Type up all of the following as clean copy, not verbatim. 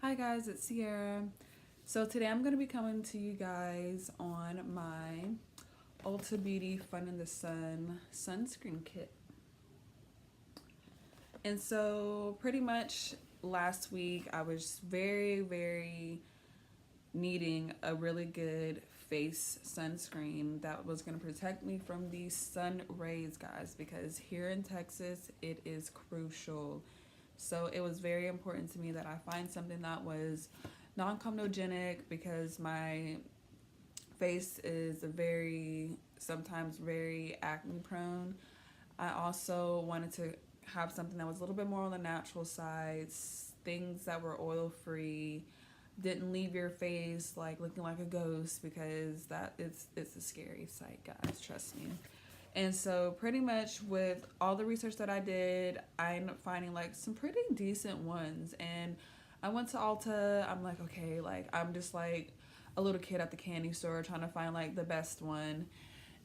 Hi guys, it's Sierra. So today I'm going to be coming to you guys on my Ulta Beauty Fun in the Sun sunscreen kit. And so pretty much last week I was very needing a really good face sunscreen that was going to protect me from these sun rays, guys, because here in Texas it is crucial. So it was very important to me that I find something that was non-comedogenic because my face is sometimes very acne prone. I also wanted to have something that was a little bit more on the natural side, things that were oil free, didn't leave your face like looking like a ghost, because it's a scary sight, guys, trust me. And so pretty much with all the research that I did, I ended up finding like some pretty decent ones. And I went to Ulta. I'm like, okay, like I'm just like a little kid at the candy store trying to find like the best one.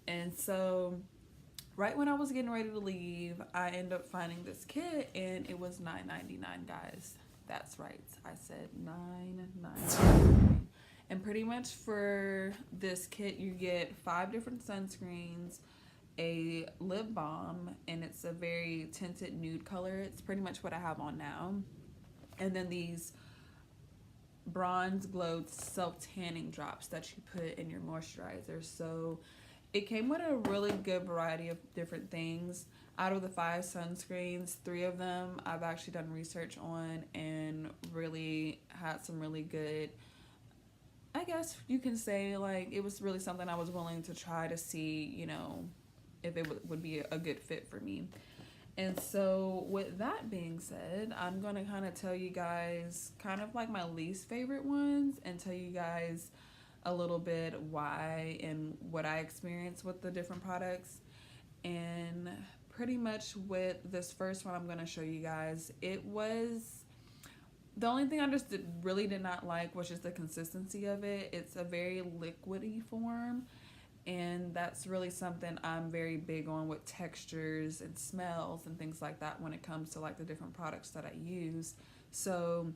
And so right when I was getting ready to leave, I ended up finding this kit and it was $9.99, guys. That's right. I said $9.99. And pretty much for this kit, you get 5 different sunscreens, a lip balm, and it's a very tinted nude color. It's pretty much what I have on now. And then these bronze glow self tanning drops that you put in your moisturizer. So it came with a really good variety of different things. Out of the 5 sunscreens, 3 of them I've actually done research on and really had some really good, I guess you can say, like it was really something I was willing to try to see, if it would be a good fit for me. And so with that being said, I'm going to kind of tell you guys kind of like my least favorite ones and tell you guys a little bit why and what I experienced with the different products. And pretty much with this first one I'm going to show you guys, it was the only thing I just really did not like was just the consistency of it. It's a very liquidy form, and that's really something I'm very big on with textures and smells and things like that when it comes to like the different products that I use. So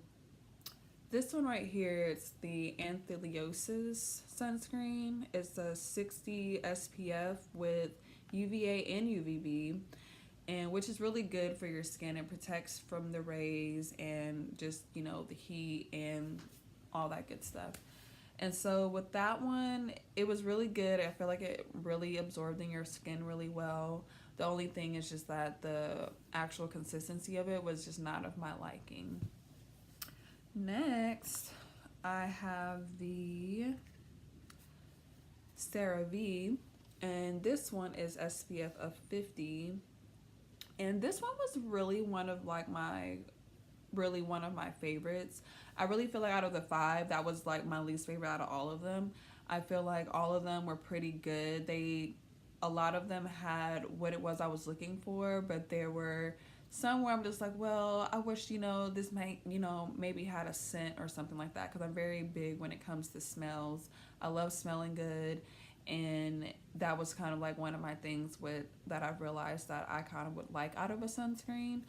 this one right here, it's the Anthelios sunscreen. It's a 60 SPF with UVA and UVB, and which is really good for your skin. It protects from the rays and just, the heat and all that good stuff. And so with that one, it was really good. I feel like it really absorbed in your skin really well. The only thing is just that the actual consistency of it was just not of my liking. Next, I have the Cerave, and this one is SPF of 50. And this one was really one of my favorites. I really feel like out of the 5, that was like my least favorite out of all of them. I feel like all of them were pretty good. A lot of them had what it was I was looking for, but there were some where I'm just like, well, I wish, this might, maybe had a scent or something like that, because I'm very big when it comes to smells. I love smelling good, and that was kind of like one of my things that I've realized that I kind of would like out of a sunscreen.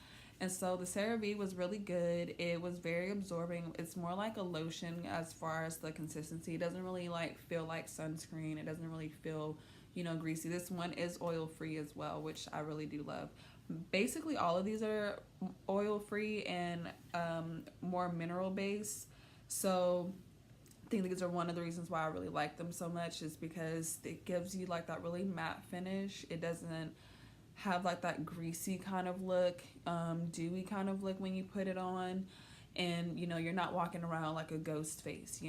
And so the CeraVe was really good. It was very absorbing. It's more like a lotion as far as the consistency. It doesn't really like feel like sunscreen. It doesn't really feel, greasy. This one is oil free as well, which I really do love. Basically all of these are oil free and more mineral based. So I think these are one of the reasons why I really like them so much, is because it gives you like that really matte finish. It doesn't have like that greasy kind of look, dewy kind of look when you put it on, and you're not walking around like a ghost face,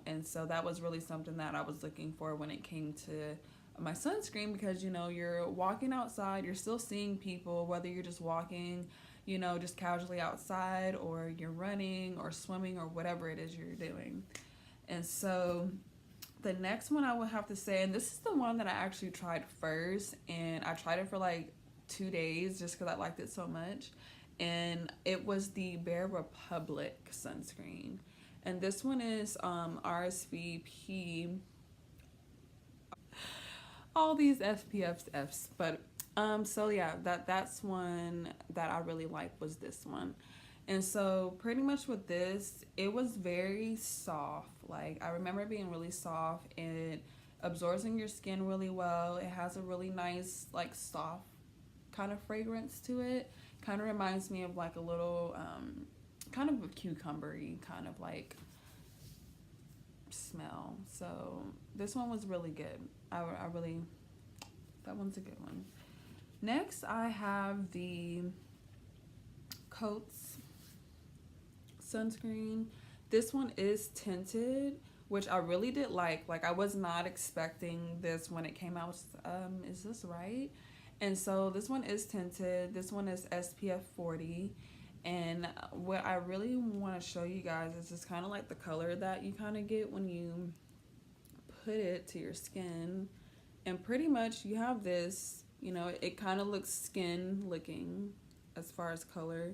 and so that was really something that I was looking for when it came to my sunscreen, because you're walking outside, you're still seeing people, whether you're just walking, just casually outside, or you're running or swimming or whatever it is you're doing. And so the next one I would have to say, and this is the one that I actually tried first, and I tried it for like 2 days just because I liked it so much, and it was the Bare Republic sunscreen. And this one is RSVP, all these SPFs, but so yeah, that's one that I really liked, was this one. And so pretty much with this, it was very soft. Like I remember it being really soft and absorbs in your skin really well. It has a really nice like soft kind of fragrance to it. Kind of reminds me of like a little kind of a cucumbery kind of like smell. So this one was really good. I really, that one's a good one. Next I have the Cotz sunscreen. This one is tinted, which I really did like. Like I was not expecting this when it came out. Is this right? And so this one is tinted. This one is SPF 40. And what I really want to show you guys is just kind of like the color that you kind of get when you put it to your skin. And pretty much you have this, you know, it kind of looks skin looking as far as color.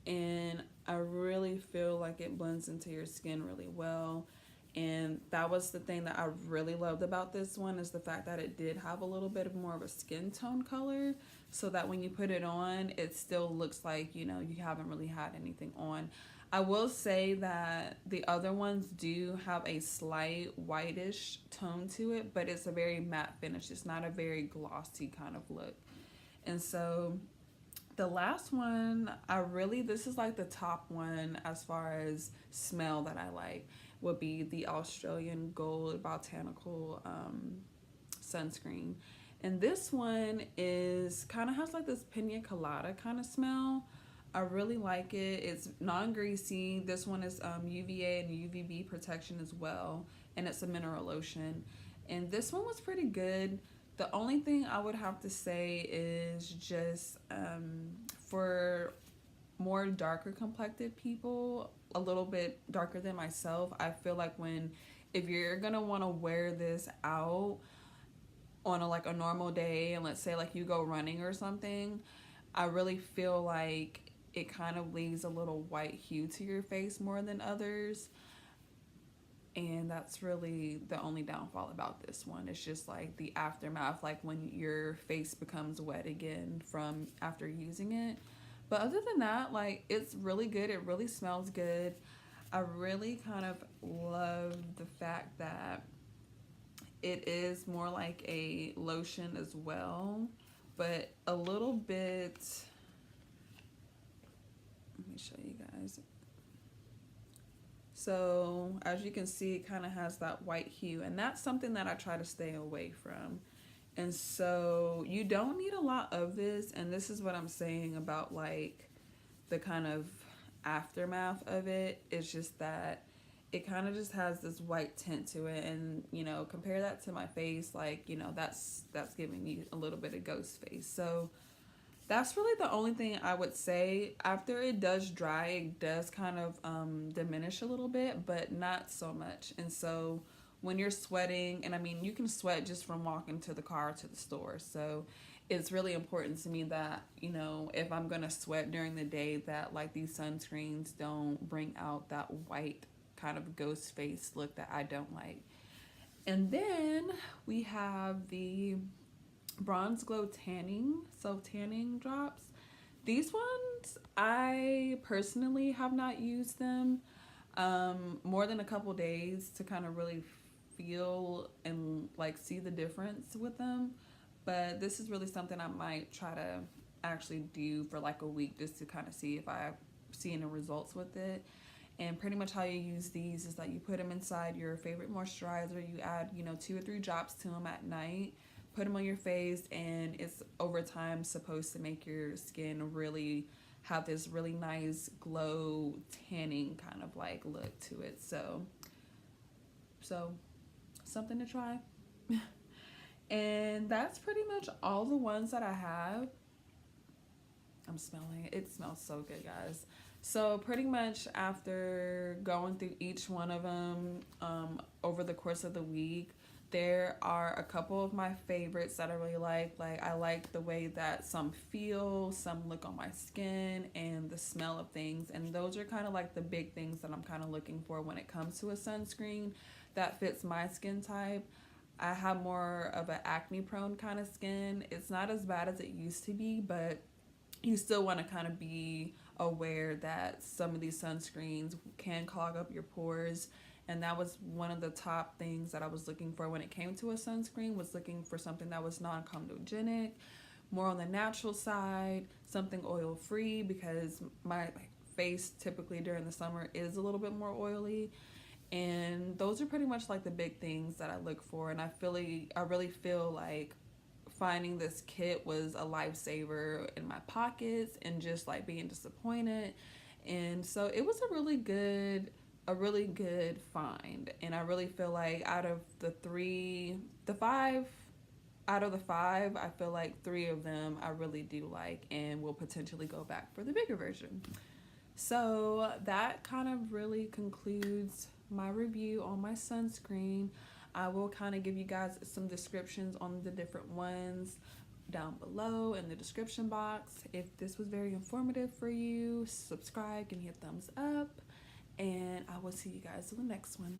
And I really feel like it blends into your skin really well. And that was the thing that I really loved about this one, is the fact that it did have a little bit of more of a skin tone color, so that when you put it on, it still looks like, you know, you haven't really had anything on. I will say that the other ones do have a slight whitish tone to it, but it's a very matte finish. It's not a very glossy kind of look. And so the last one, this is like the top one as far as smell that I like, would be the Australian Gold Botanical sunscreen. And this one is kind of has like this pina colada kind of smell. I really like it. It's non-greasy. This one is UVA and UVB protection as well. And it's a mineral lotion. And this one was pretty good. The only thing I would have to say is just for more darker complected people, a little bit darker than myself, I feel like if you're gonna want to wear this out on a normal day, and let's say like you go running or something, I really feel like it kind of leaves a little white hue to your face more than others. And that's really the only downfall about this one. It's just like the aftermath, like when your face becomes wet again from after using it. But other than that, like, it's really good. It really smells good. I really kind of love the fact that it is more like a lotion as well, but a little bit, let me show you guys. So as you can see, it kind of has that white hue, and that's something that I try to stay away from. And so you don't need a lot of this, and this is what I'm saying about like the kind of aftermath of it. It's just that it kind of just has this white tint to it, and you know, compare that to my face, like, you know, that's giving me a little bit of ghost face. So that's really the only thing I would say. After it does dry, it does kind of diminish a little bit, but not so much. And so when you're sweating, and I mean, you can sweat just from walking to the car to the store. So it's really important to me that, you know, if I'm going to sweat during the day, that like these sunscreens don't bring out that white kind of ghost face look that I don't like. And then we have the Bronze Glow tanning drops. These ones, I personally have not used them more than a couple days to kind of really feel and like see the difference with them. But this is really something I might try to actually do for like a week, just to kind of see if I see any results with it. And pretty much how you use these is that you put them inside your favorite moisturizer. You add, you know, 2 or 3 drops to them at night, put them on your face, and it's over time supposed to make your skin really have this really nice glow tanning kind of like look to it. So something to try. And that's pretty much all the ones that I have. I'm smelling it. It smells so good, guys. So pretty much after going through each one of them over the course of the week, there are a couple of my favorites that I really like. Like, I like the way that some feel, some look on my skin, and the smell of things. And those are kind of like the big things that I'm kind of looking for when it comes to a sunscreen that fits my skin type. I have more of an acne prone kind of skin. It's not as bad as it used to be, but you still want to kind of be aware that some of these sunscreens can clog up your pores. And that was one of the top things that I was looking for when it came to a sunscreen, was looking for something that was non-comedogenic, more on the natural side, something oil free, because my face typically during the summer is a little bit more oily. And those are pretty much like the big things that I look for. And I really feel like finding this kit was a lifesaver in my pockets and just like being disappointed. And so it was a really good find. And I really feel like out of the five, I feel like 3 of them I really do like and will potentially go back for the bigger version. So that kind of really concludes my review on my sunscreen. I will kind of give you guys some descriptions on the different ones down below in the description box. If this was very informative for you, subscribe, give me a thumbs up, and I will see you guys in the next one.